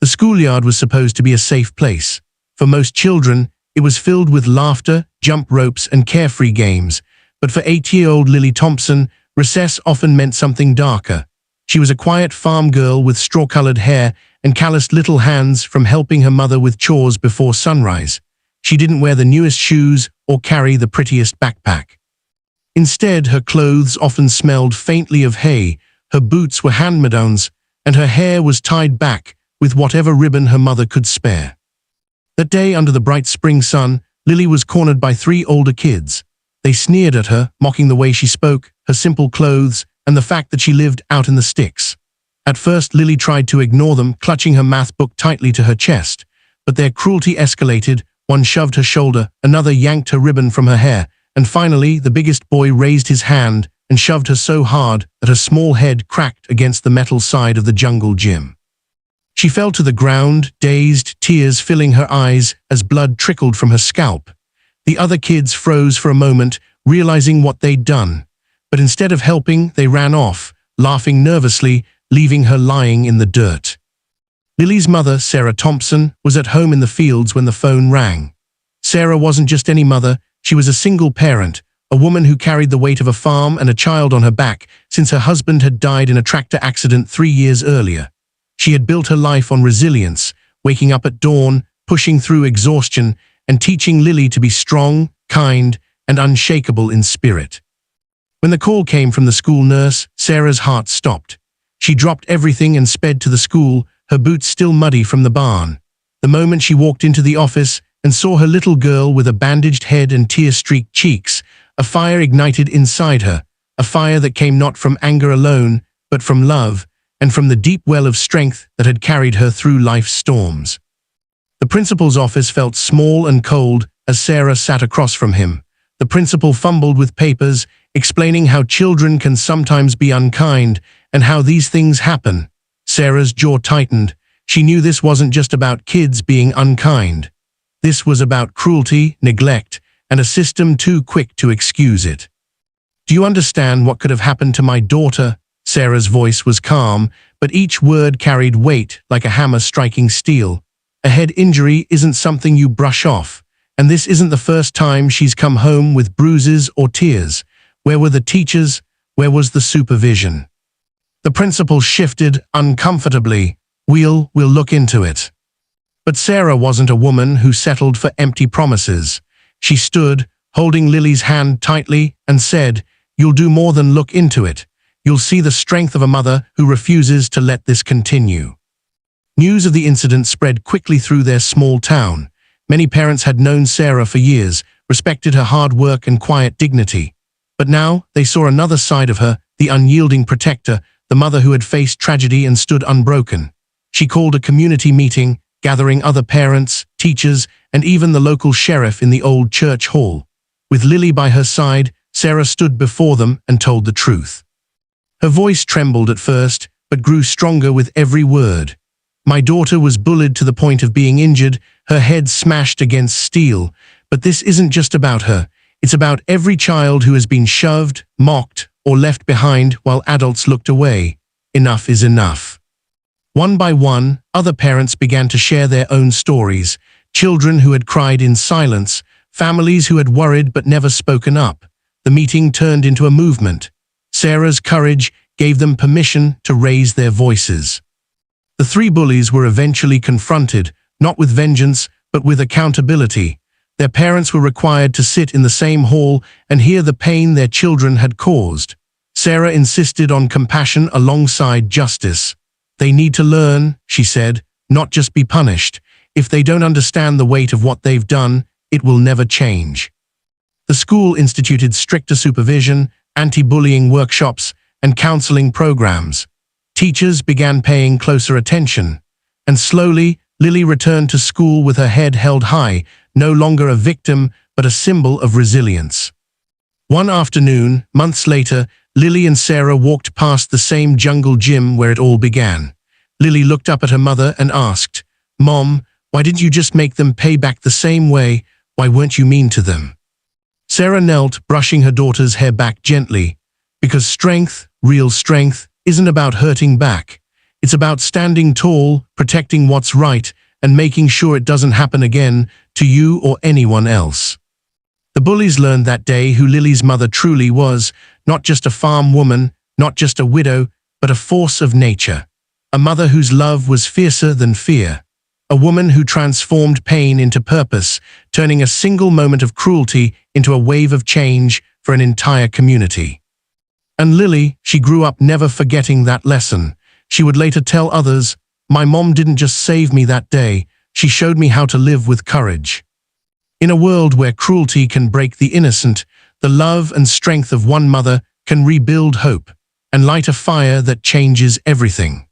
The schoolyard was supposed to be a safe place. For most children, it was filled with laughter, jump ropes, and carefree games. But for 8-year-old Lily Thompson, recess often meant something darker. She was a quiet farm girl with straw-colored hair and calloused little hands from helping her mother with chores before sunrise. She didn't wear the newest shoes or carry the prettiest backpack. Instead, her clothes often smelled faintly of hay, her boots were hand-me-downs, and her hair was tied back with whatever ribbon her mother could spare. That day, under the bright spring sun, Lily was cornered by 3 older kids. They sneered at her, mocking the way she spoke, her simple clothes, and the fact that she lived out in the sticks. At first, Lily tried to ignore them, clutching her math book tightly to her chest. But their cruelty escalated. One shoved her shoulder, another yanked her ribbon from her hair, and finally, the biggest boy raised his hand and shoved her so hard that her small head cracked against the metal side of the jungle gym. She fell to the ground, dazed, tears filling her eyes as blood trickled from her scalp. The other kids froze for a moment, realizing what they'd done. But instead of helping, they ran off, laughing nervously, leaving her lying in the dirt. Lily's mother, Sarah Thompson, was at home in the fields when the phone rang. Sarah wasn't just any mother, she was a single parent, a woman who carried the weight of a farm and a child on her back since her husband had died in a tractor accident 3 years earlier. She had built her life on resilience, waking up at dawn, pushing through exhaustion, and teaching Lily to be strong, kind, and unshakable in spirit. When the call came from the school nurse, Sarah's heart stopped. She dropped everything and sped to the school, her boots still muddy from the barn. The moment she walked into the office and saw her little girl with a bandaged head and tear-streaked cheeks, a fire ignited inside her, a fire that came not from anger alone, but from love, and from the deep well of strength that had carried her through life's storms. The principal's office felt small and cold as Sarah sat across from him. The principal fumbled with papers, explaining how children can sometimes be unkind and how these things happen. Sarah's jaw tightened. She knew this wasn't just about kids being unkind. This was about cruelty, neglect, and a system too quick to excuse it. "Do you understand what could have happened to my daughter?" Sarah's voice was calm, but each word carried weight like a hammer striking steel. A head injury isn't something you brush off, and this isn't the first time she's come home with bruises or tears. Where were the teachers? Where was the supervision? The principal shifted uncomfortably. We'll look into it." But Sarah wasn't a woman who settled for empty promises. She stood, holding Lily's hand tightly, and said, "You'll do more than look into it. You'll see the strength of a mother who refuses to let this continue." News of the incident spread quickly through their small town. Many parents had known Sarah for years, respected her hard work and quiet dignity. But now they saw another side of her, the unyielding protector, the mother who had faced tragedy and stood unbroken. She called a community meeting, gathering other parents, teachers, and even the local sheriff in the old church hall. With Lily by her side, Sarah stood before them and told the truth. Her voice trembled at first, but grew stronger with every word. "My daughter was bullied to the point of being injured, her head smashed against steel. But this isn't just about her. It's about every child who has been shoved, mocked, or left behind while adults looked away. Enough is enough." One by one, other parents began to share their own stories. Children who had cried in silence, families who had worried but never spoken up. The meeting turned into a movement. Sarah's courage gave them permission to raise their voices. The 3 bullies were eventually confronted, not with vengeance, but with accountability. Their parents were required to sit in the same hall and hear the pain their children had caused. Sarah insisted on compassion alongside justice. "They need to learn," she said, "not just be punished. If they don't understand the weight of what they've done, it will never change." The school instituted stricter supervision, anti-bullying workshops, and counseling programs. Teachers began paying closer attention. And slowly, Lily returned to school with her head held high, no longer a victim, but a symbol of resilience. One afternoon, months later, Lily and Sarah walked past the same jungle gym where it all began. Lily looked up at her mother and asked, "Mom, why didn't you just make them pay back the same way? Why weren't you mean to them?" Sarah knelt, brushing her daughter's hair back gently. Because strength, real strength, isn't about hurting back. It's about standing tall, protecting what's right, and making sure it doesn't happen again to you or anyone else. The bullies learned that day who Lily's mother truly was, not just a farm woman, not just a widow, but a force of nature. A mother whose love was fiercer than fear. A woman who transformed pain into purpose, turning a single moment of cruelty into a wave of change for an entire community. And Lily, she grew up never forgetting that lesson. She would later tell others, "My mom didn't just save me that day, she showed me how to live with courage." In a world where cruelty can break the innocent, the love and strength of one mother can rebuild hope and light a fire that changes everything.